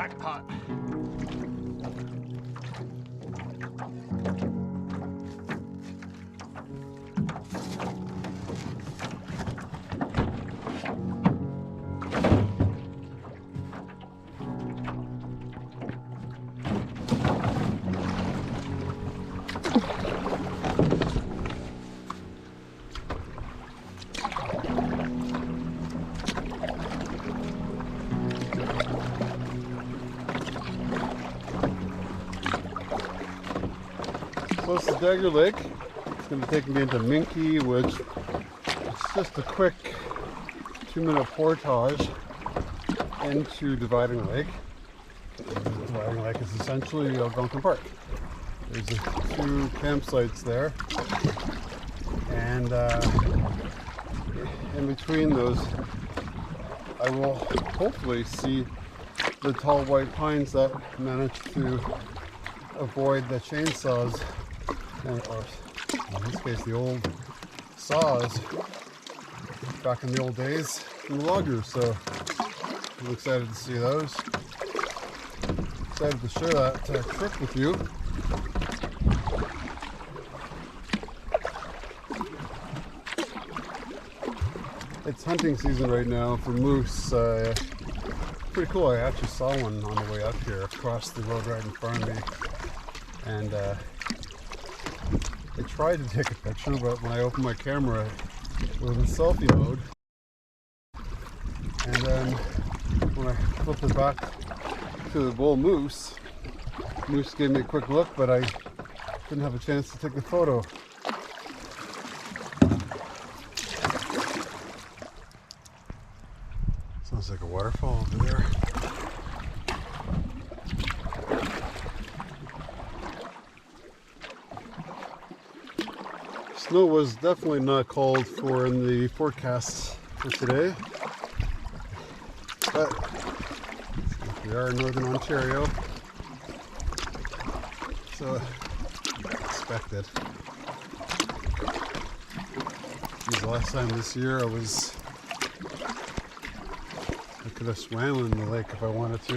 black pot. So this is Dagger Lake. It's going to take me into Minky, which is just a quick 2-minute portage into Dividing Lake. Dividing Lake is essentially Algonquin Park. There's 2 campsites there, and in between those I will hopefully see the tall white pines that managed to avoid the chainsaws, and or in this case the old saws back in the old days from the loggers. So I'm excited to see those. Excited to share that trip with you. It's hunting season right now for moose. Pretty cool. I actually saw one on the way up here across the road right in front of me, and I tried to take a picture, but when I opened my camera it was in selfie mode, and then when I flipped it back to the bull moose gave me a quick look, but I didn't have a chance to take the photo. Sounds like a waterfall over there. Snow was definitely not called for in the forecast for today, but we are in northern Ontario, so expected. The last time this year I could have swam in the lake if I wanted to.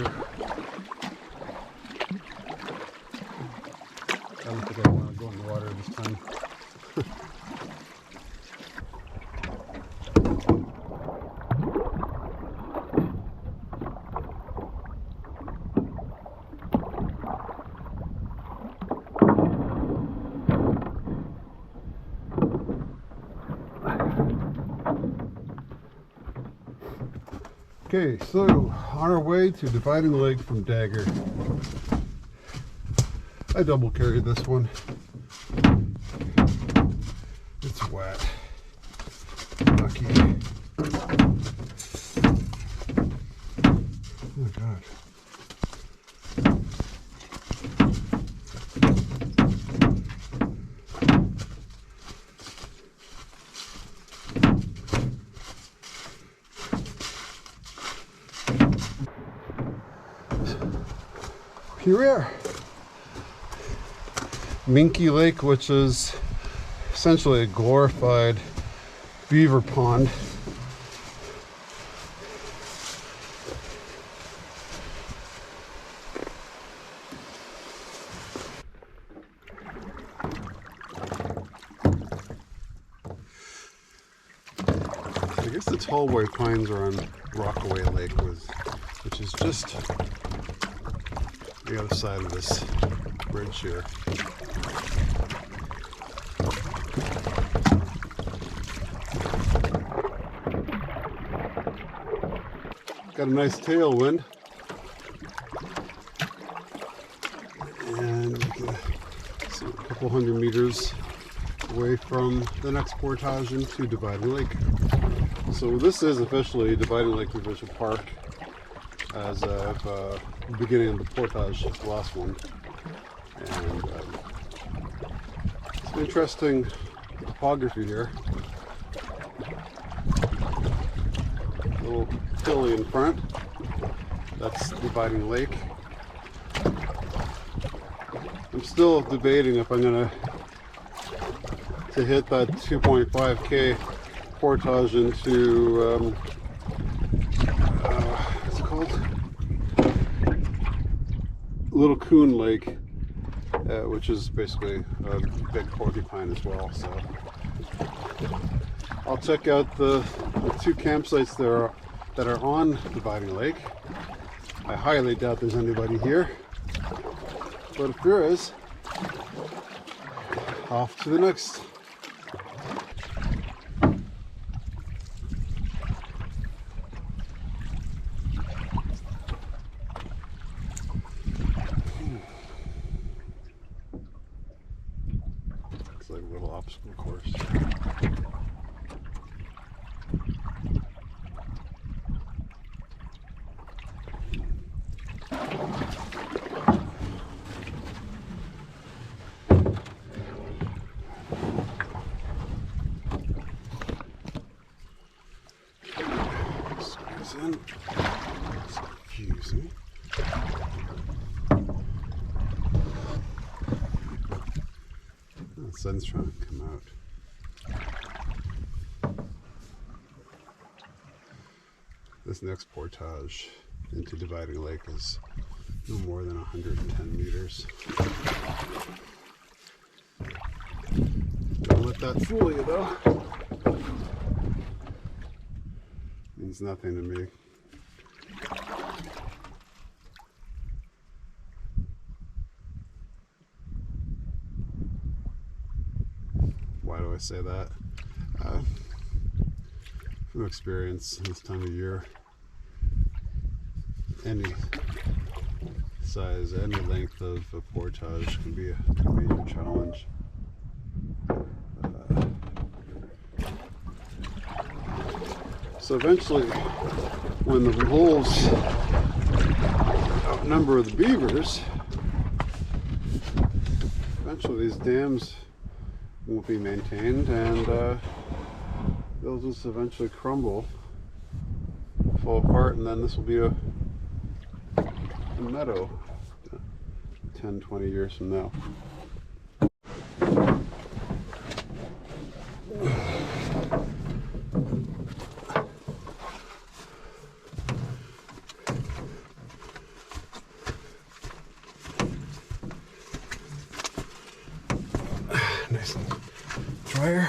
I don't think I want to go in the water this time. Okay, so on our way to Dividing Lake from Dagger. I double carried this one. It's wet. Lucky. Oh God. Here we are. Minky Lake, which is essentially a glorified beaver pond. I guess the tall white pines are on Rockaway Lake, which is just the other side of this bridge here. Got a nice tailwind, and you can see a couple hundred meters away from the next portage into Dividing Lake. So this is officially Dividing Lake Provincial Park as of the beginning of the portage, the last one. And it's an interesting topography here. A little hilly in front. That's Dividing Lake. I'm still debating if I'm gonna hit that 2.5K portage into what's it called? Little Coon Lake, which is basically a Big Porcupine as well. So I'll check out the 2 campsites that are on Dividing Lake. I highly doubt there's anybody here, but if there is, off to the next. Looks like a little obstacle course. In. Excuse me. The sun's trying to come out. This next portage into Dividing Lake is no more than 110 meters. Don't let that fool you though. Means nothing to me. Why do I say that? From experience, this time of year, any size, any length of a portage can be a major challenge. So eventually, when the wolves outnumber the beavers, eventually these dams won't be maintained, and they'll just eventually crumble, fall apart, and then this will be a meadow 10-20 years from now. Nice and drier.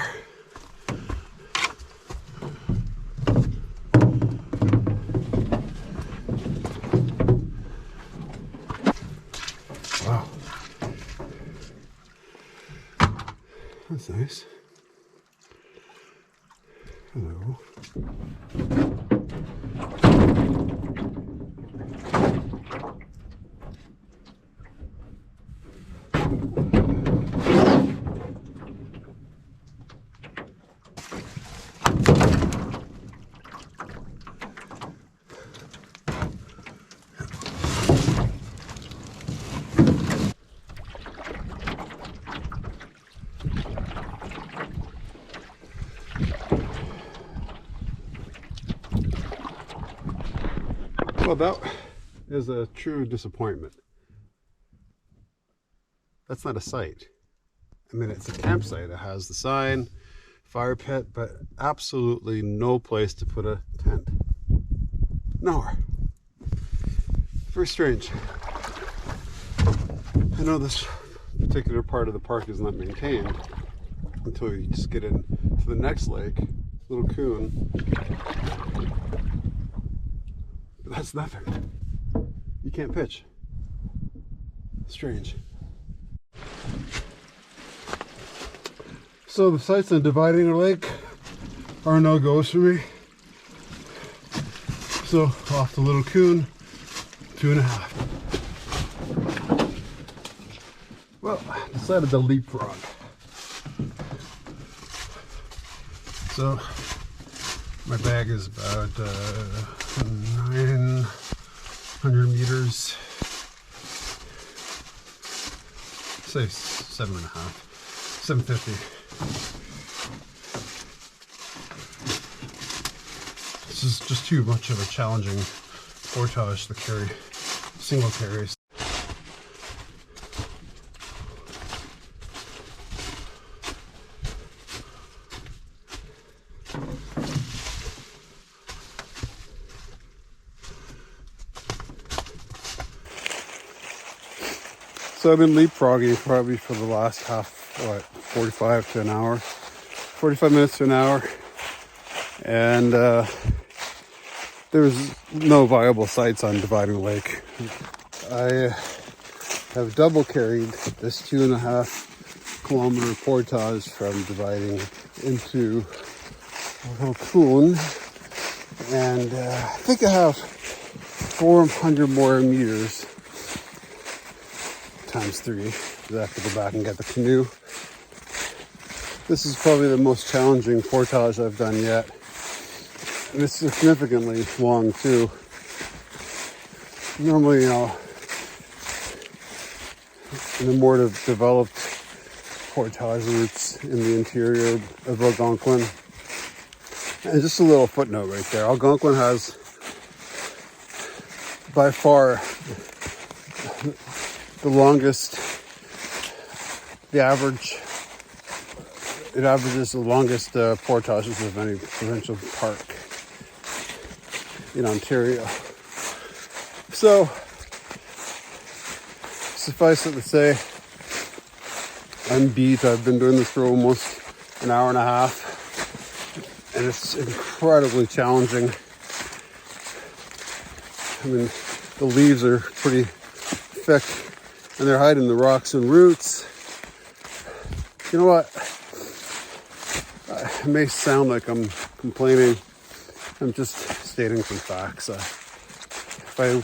Wow. That's nice. Hello. Well, that is a true disappointment. That's not a site. I mean, it's a campsite. It has the sign, fire pit, but absolutely no place to put a tent. Nowhere. Very strange. I know this particular part of the park is not maintained until you just get in to the next lake, Little Coon. But that's nothing. You can't pitch. Strange. So the sites on Dividing Lake are no-goes for me. So off to Little Coon, 2.5. Well, I decided to leapfrog. So my bag is about 900 meters. Say 7.5, 750. This is just too much of a challenging portage to carry single carries. So I've been leapfrogging probably for the last 45 to an hour, 45 minutes to an hour. And there's no viable sites on Dividing Lake. I have double carried this 2.5-kilometer portage from Dividing into a little coon. And I think I have 400 more meters times 3. I have to go back and get the canoe. This is probably the most challenging portage I've done yet. And it's significantly long too. Normally, in the more developed portage routes in the interior of Algonquin. And just a little footnote right there. Algonquin has by far the longest, it averages the longest portages of any provincial park in Ontario. So, suffice it to say, I'm beat. I've been doing this for almost an hour and a half, and it's incredibly challenging. I mean, the leaves are pretty thick, and they're hiding the rocks and roots. You know what? It may sound like I'm complaining. I'm just stating some facts. If I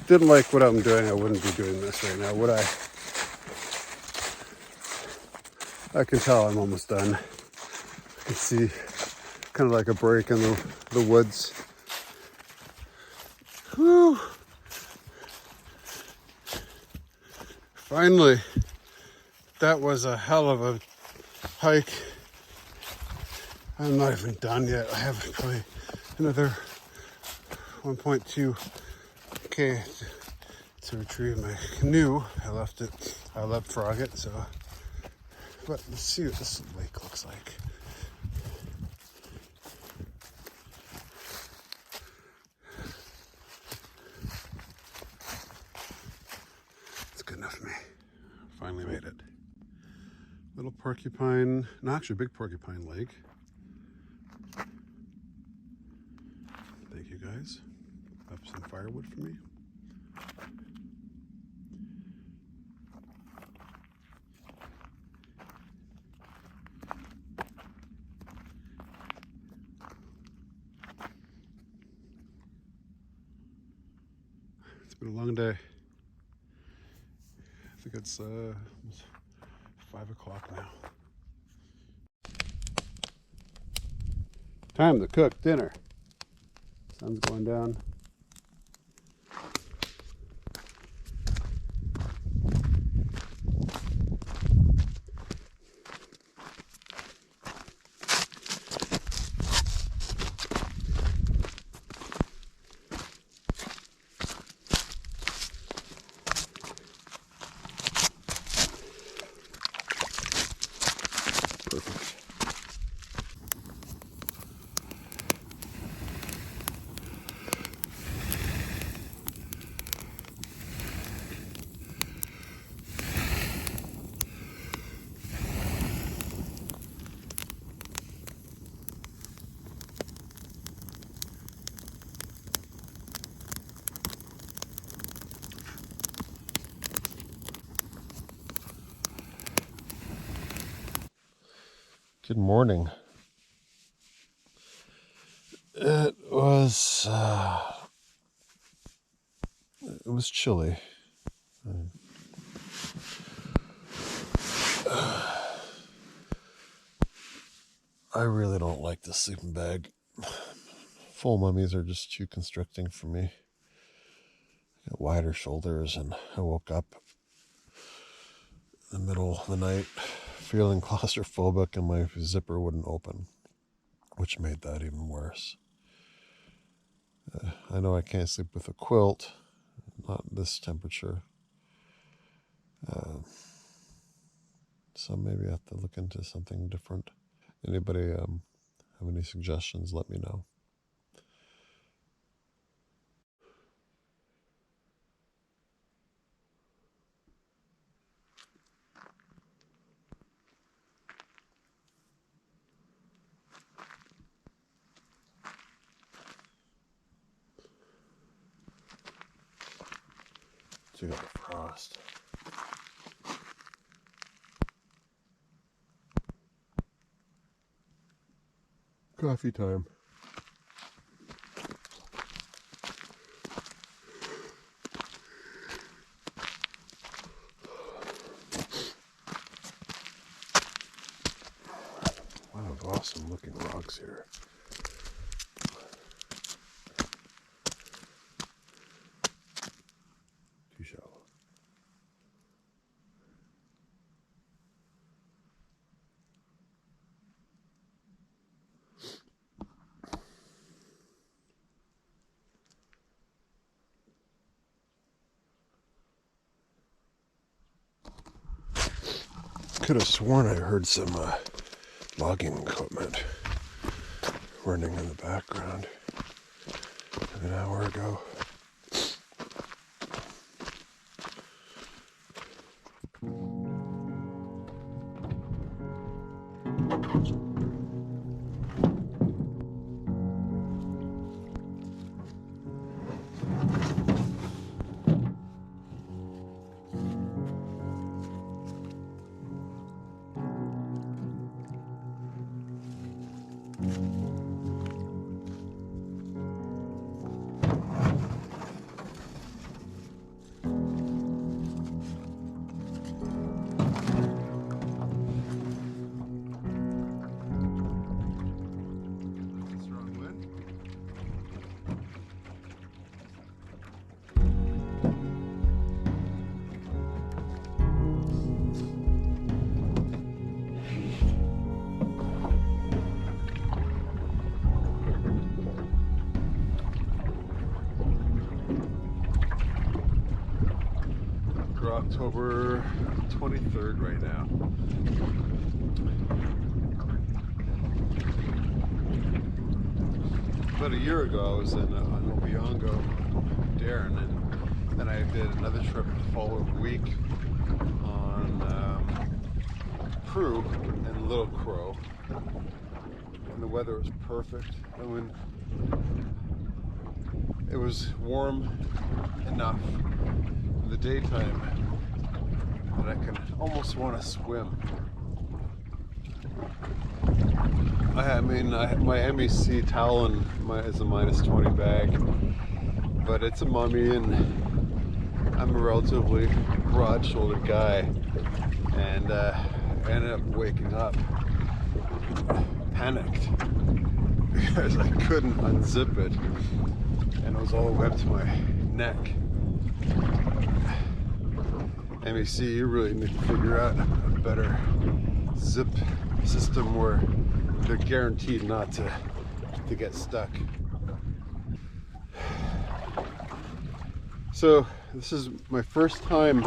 didn't like what I'm doing, I wouldn't be doing this right now, would I? I can tell I'm almost done. I can see kind of like a break in the woods. Whew. Finally, that was a hell of a hike. I'm not even done yet. I have probably another 1.2K to retrieve my canoe. I leapfrog it, so. But let's see what this lake looks like. It's good enough for me. Finally made it. Little Porcupine, no, actually Big Porcupine Lake. Thank you guys. Have some firewood for me. It's been a long day. I think it's 5 o'clock now. Time to cook dinner. Sun's going down. Perfect. Good morning. It was chilly. I really don't like this sleeping bag. Full mummies are just too constricting for me. I got wider shoulders, and I woke up in the middle of the night feeling claustrophobic, and my zipper wouldn't open, which made that even worse. I know I can't sleep with a quilt, not this temperature. So maybe I have to look into something different. Anybody have any suggestions, let me know. Still got the frost. Coffee time. Wow, awesome looking rocks here. Too shallow. Could have sworn I heard some logging equipment running in the background an hour ago. October 23rd right now. About a year ago I was in Obiango, Darren, and then I did another trip the following week on Prue and Little Crow, and the weather was perfect. I mean, it was warm enough in the daytime that I can almost want to swim. I mean, my MEC Talon is a -20 bag, but it's a mummy, and I'm a relatively broad-shouldered guy, and I ended up waking up panicked because I couldn't unzip it, and it was all the way up to my neck. MEC, you really need to figure out a better zip system where they're guaranteed not to get stuck. So this is my first time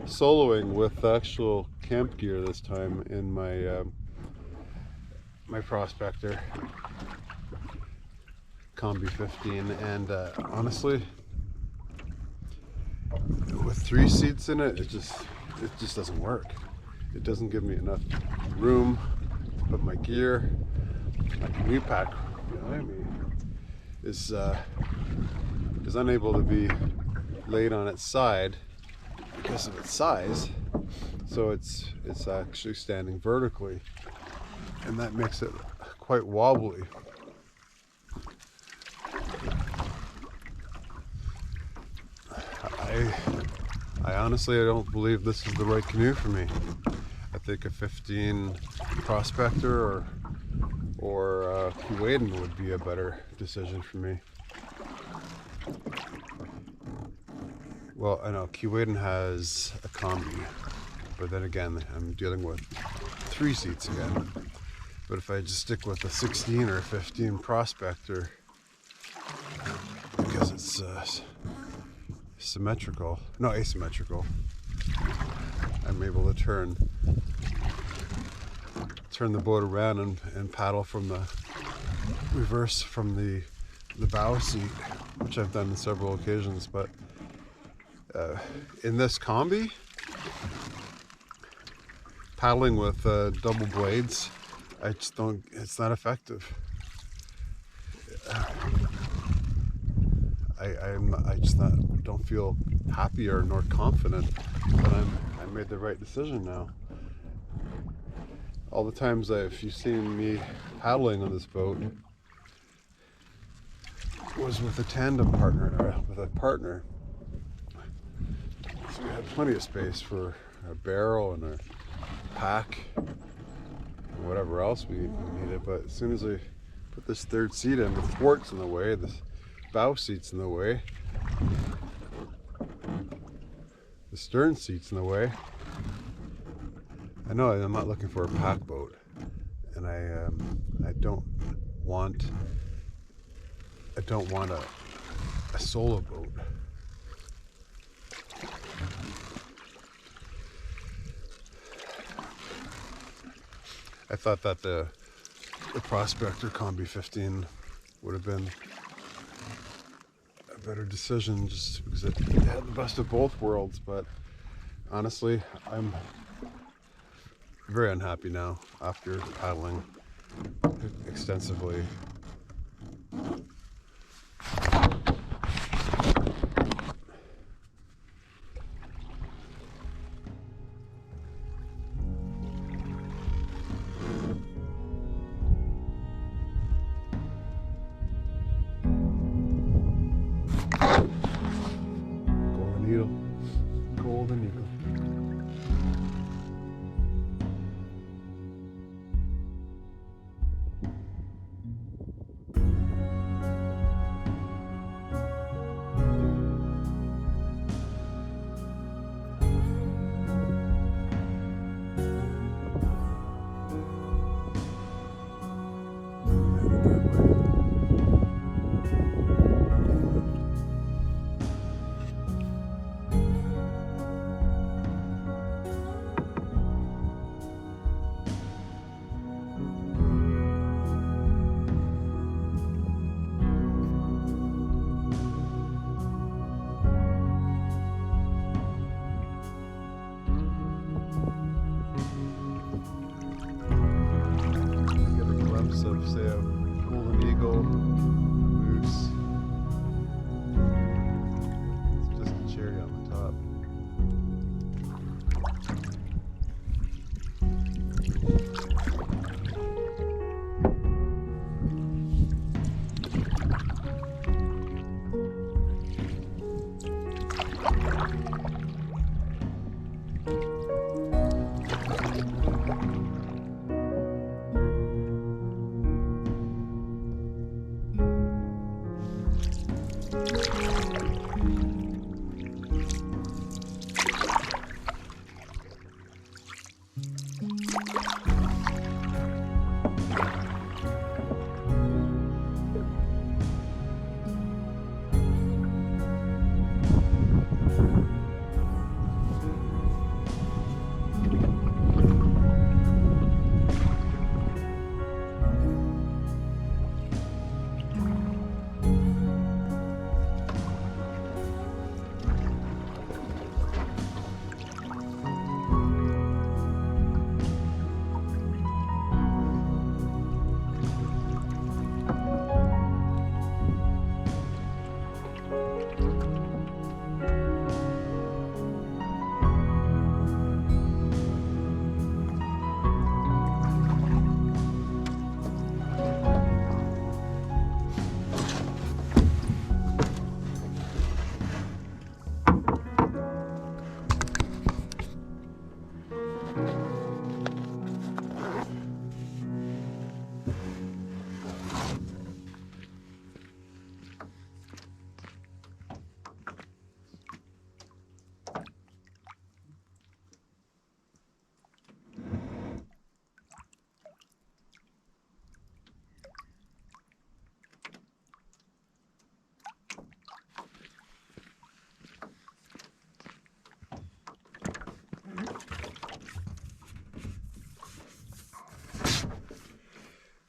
soloing with actual camp gear this time in my my Prospector Combi 15, and honestly, with 3 seats in it, it just doesn't work. It doesn't give me enough room to put my gear. My canoe pack behind me is unable to be laid on its side because of its size. So it's actually standing vertically, and that makes it quite wobbly. I honestly, I don't believe this is the right canoe for me. I think a 15 Prospector or Keewaydin would be a better decision for me. Well, I know Keewaydin has a Combi, but then again, I'm dealing with 3 seats again. But if I just stick with a 16 or a 15 Prospector, because it's asymmetrical, I'm able to turn the boat around and paddle from the reverse from the bow seat, which I've done on several occasions. But in this Combi, paddling with double blades, I just don't, it's not effective. I just don't feel happier nor confident that I made the right decision now. All the times if you've seen me paddling on this boat was with a tandem partner, or with a partner. So we had plenty of space for a barrel and a pack and whatever else we needed. But as soon as I put this third seat in, the thwart's in the way, the bow seat's in the way, the stern seat's in the way. I know I'm not looking for a pack boat, and I don't want a solo boat. I thought that the Prospector Combi 15 would have been a better decision, just because it had the best of both worlds, but honestly, I'm very unhappy now after paddling extensively. Golden eagle. Of, say, a golden eagle, moose. It's just a cherry on the top.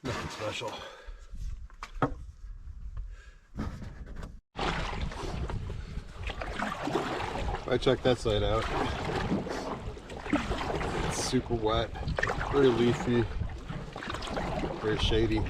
Nothing special. I checked that side out. It's super wet, very leafy, very shady.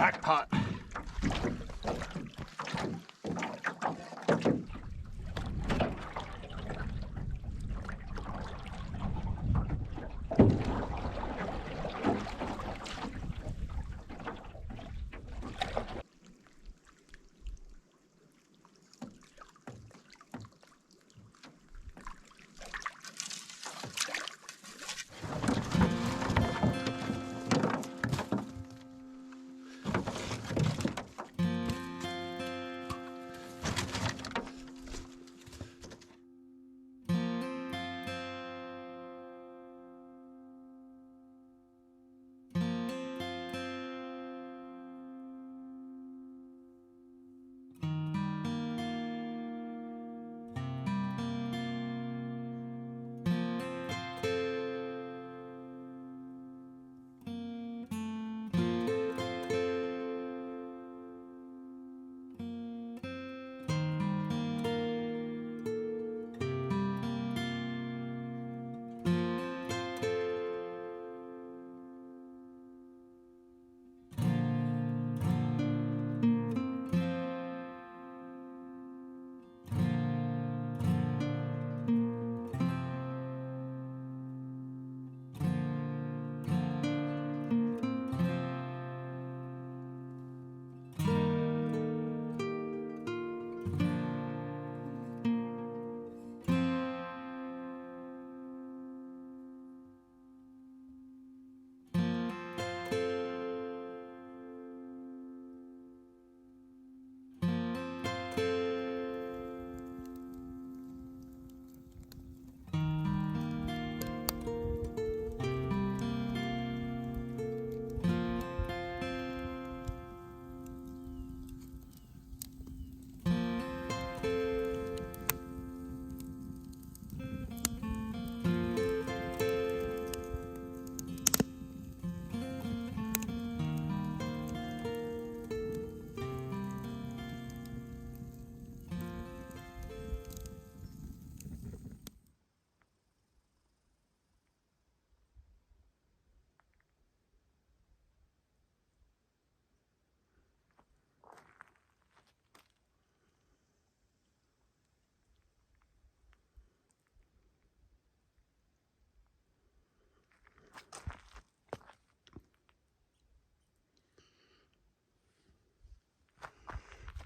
pack pot.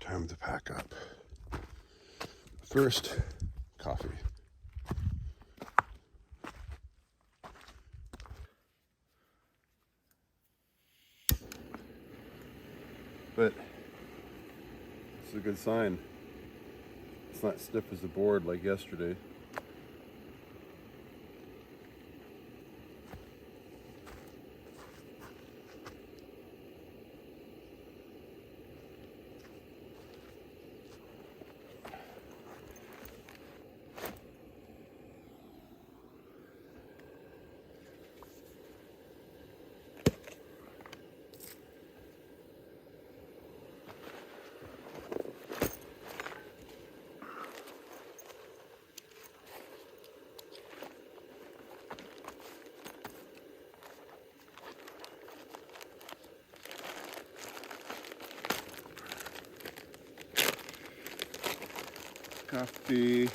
Time to pack up. First, coffee. But it's a good sign. It's not stiff as a board like yesterday. Coffee.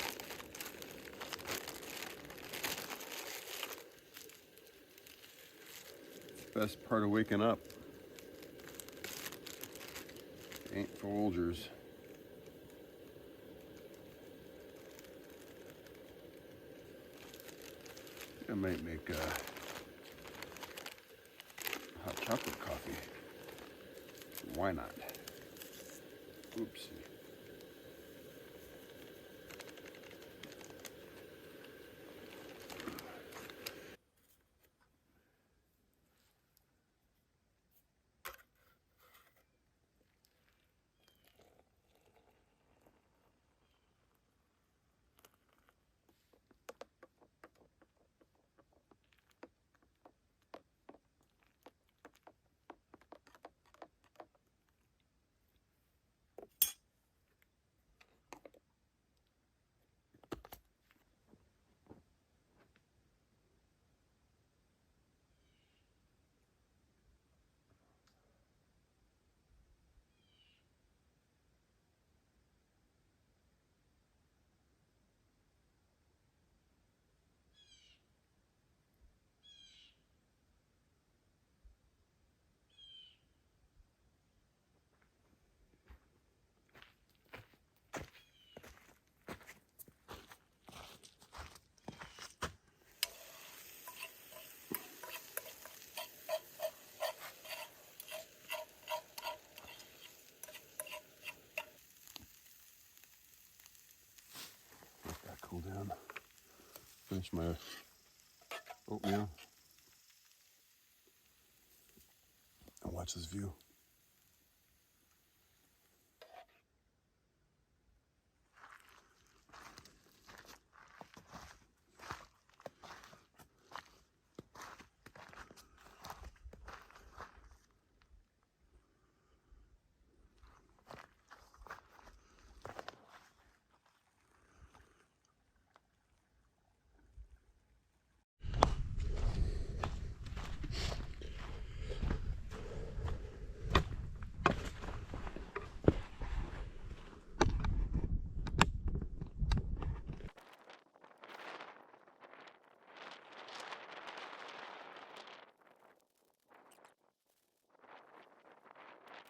Best part of waking up. Ain't Folgers. I might make hot chocolate coffee. Why not? Oops. cool down. Finish my oatmeal. And watch this view.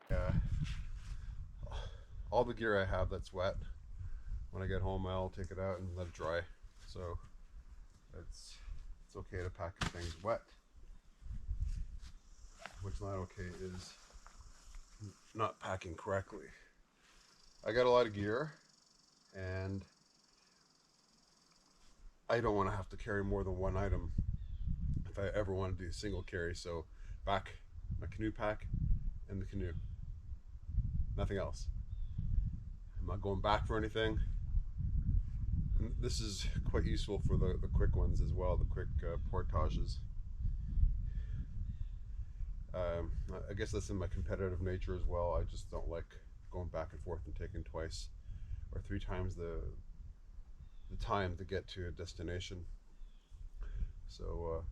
Yeah, all the gear I have that's wet, when I get home I'll take it out and let it dry. So it's okay to pack things wet. What's not okay is not packing correctly. I got a lot of gear and I don't want to have to carry more than one item if I ever want to do single carry. So back my canoe pack and the canoe, nothing else. I'm not going back for anything. And this is quite useful for the quick ones as well, the quick portages. I guess that's in my competitive nature as well. I just don't like going back and forth and taking twice or 3 times the time to get to a destination. So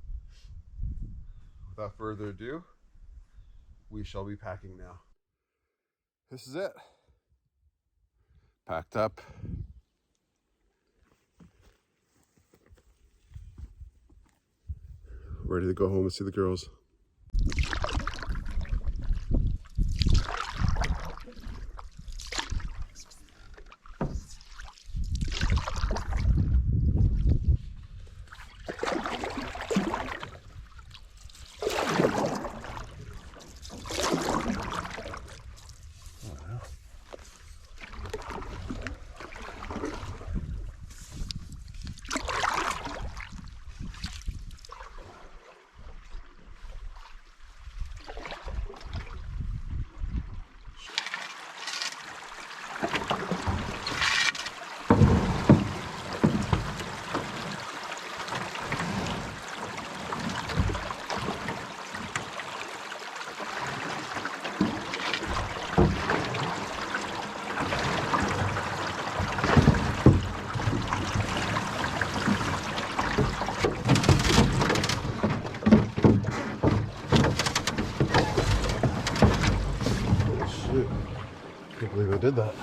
without further ado, we shall be packing now. This is it. Packed up. Ready to go home and see the girls. Can't believe I did that.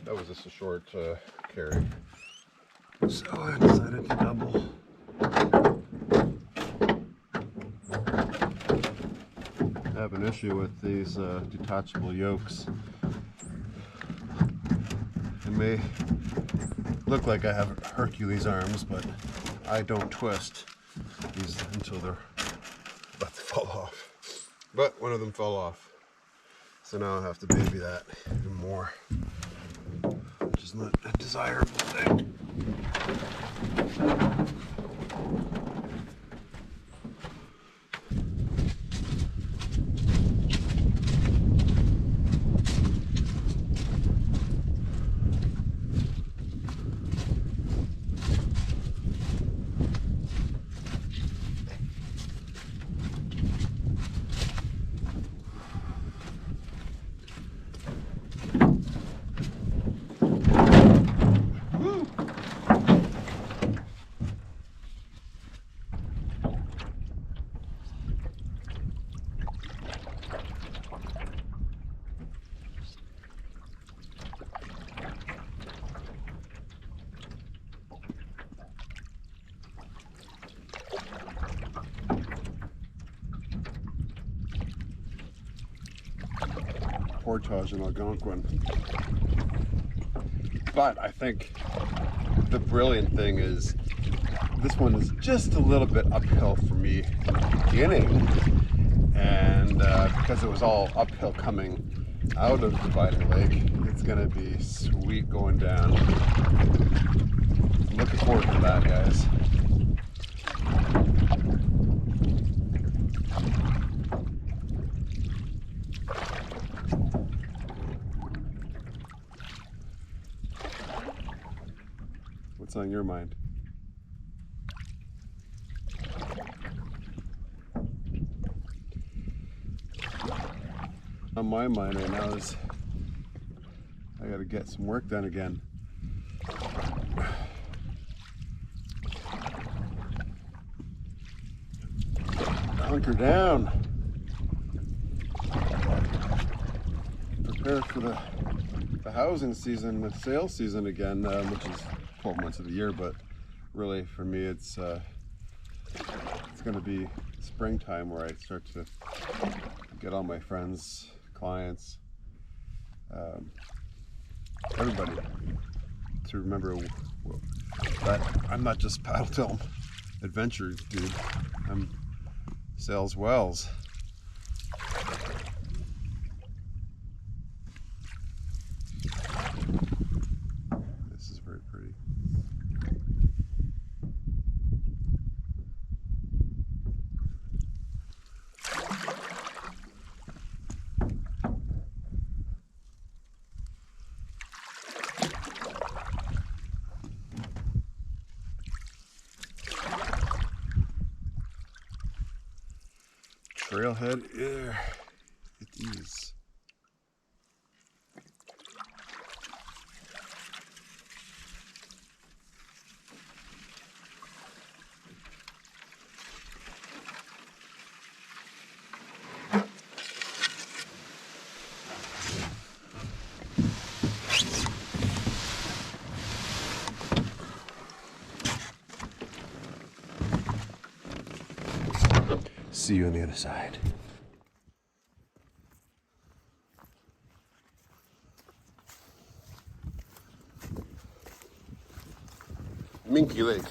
That was just a short carry, so I decided to double. I have an issue with these detachable yokes. It may look like I have Hercules arms, but I don't twist these until they're about to fall off. But one of them fell off, so now I have to baby that even more, which is not a desirable thing. Portage in Algonquin. But I think the brilliant thing is this one is just a little bit uphill for me in the beginning, and because it was all uphill coming out of Dividing Lake, it's gonna be sweet going down. I'm looking forward to that, guys. What's on your mind? On my mind right now is I gotta get some work done again. Hunker down. Prepare for the housing season, the sales season again, which is 12 months of the year, but really for me it's going to be springtime where I start to get all my friends, clients, everybody to remember that I'm not just Paddletail adventure dude, I'm Sales Wells. This is very pretty. Trailhead, yeah, it is. See you on the other side. Minky Lake.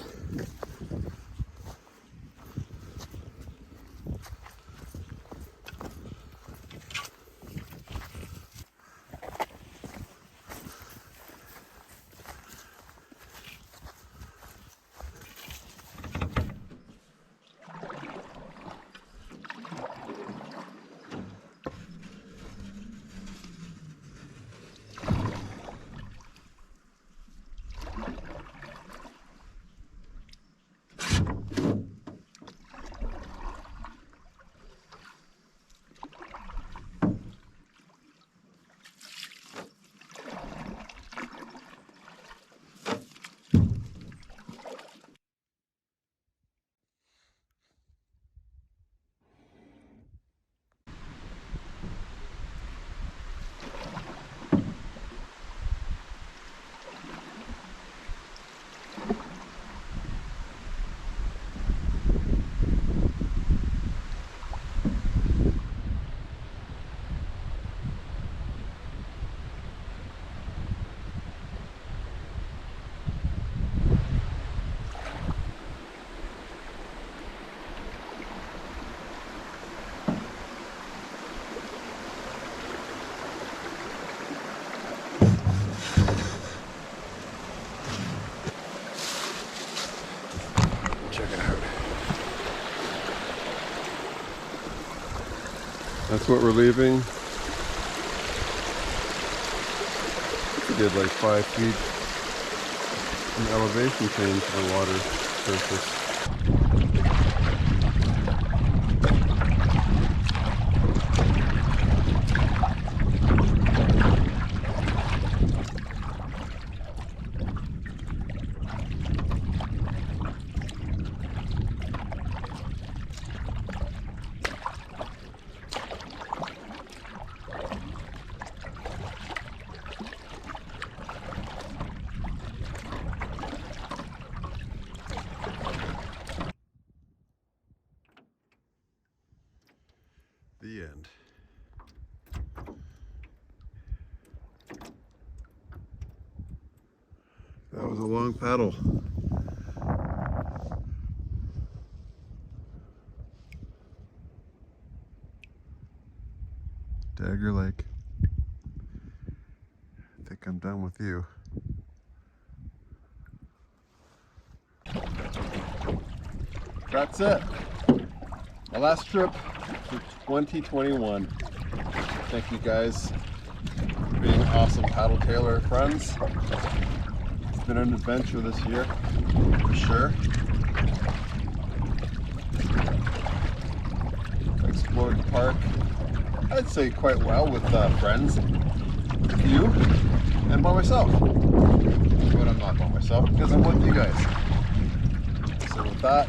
Check it out. That's what we're leaving. We did like 5 feet in elevation change to the water surface. The end. That was a long paddle. Dagger Lake. I think I'm done with you. That's it. My last trip for 2021. Thank you guys for being awesome Paddletaler friends. It's been an adventure this year, for sure. I explored the park, I'd say quite well, with friends, with you, and by myself. But I'm not by myself because I'm with you guys. So with that,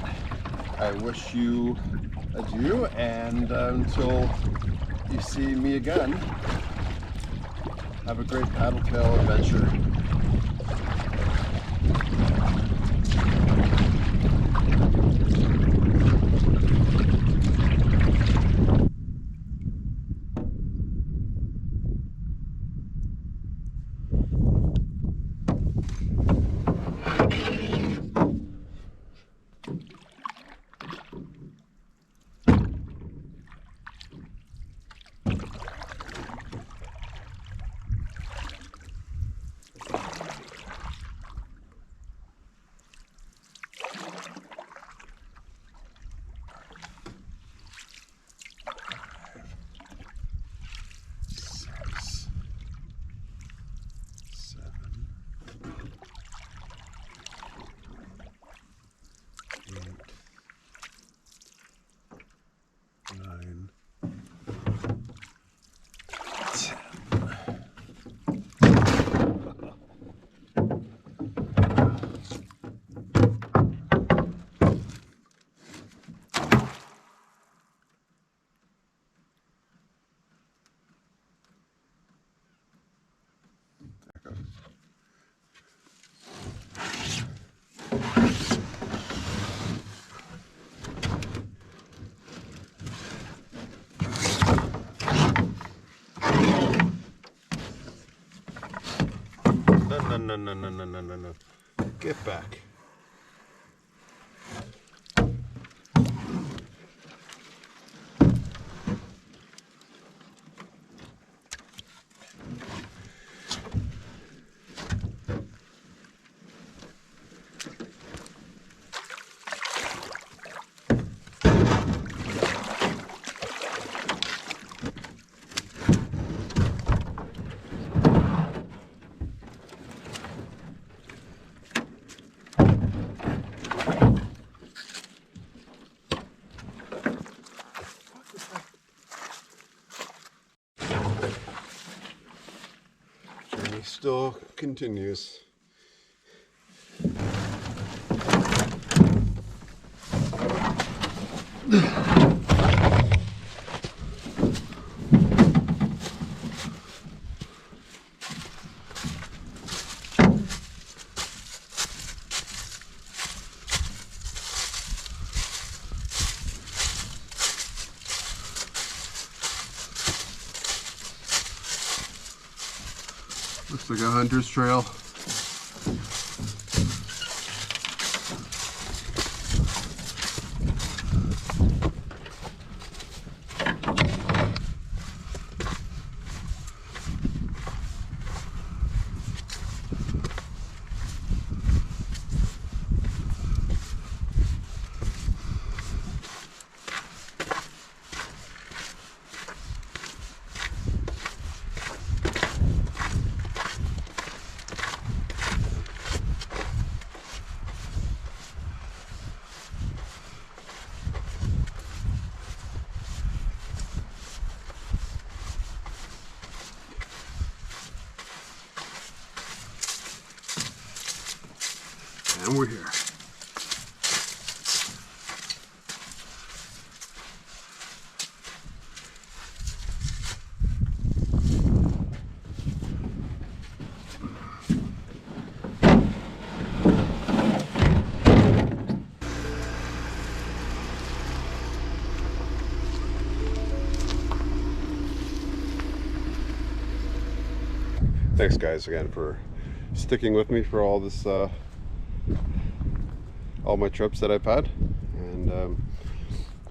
I wish you adieu, and until you see me again, have a great paddletail adventure. No. Get back. Still continues. Looks like a hunter's trail. And we're here. Thanks guys again for sticking with me for all this, all my trips that I've had, and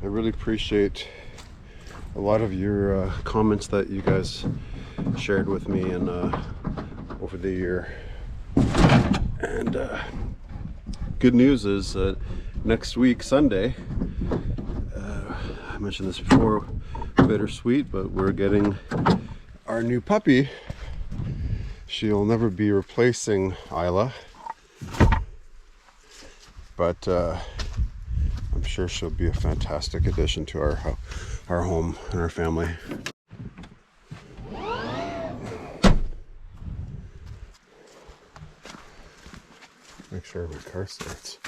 I really appreciate a lot of your comments that you guys shared with me and over the year. And good news is next week, Sunday, I mentioned this before, bittersweet, but we're getting our new puppy. She'll never be replacing Isla, but I'm sure she'll be a fantastic addition to our home and our family. Make sure my car starts.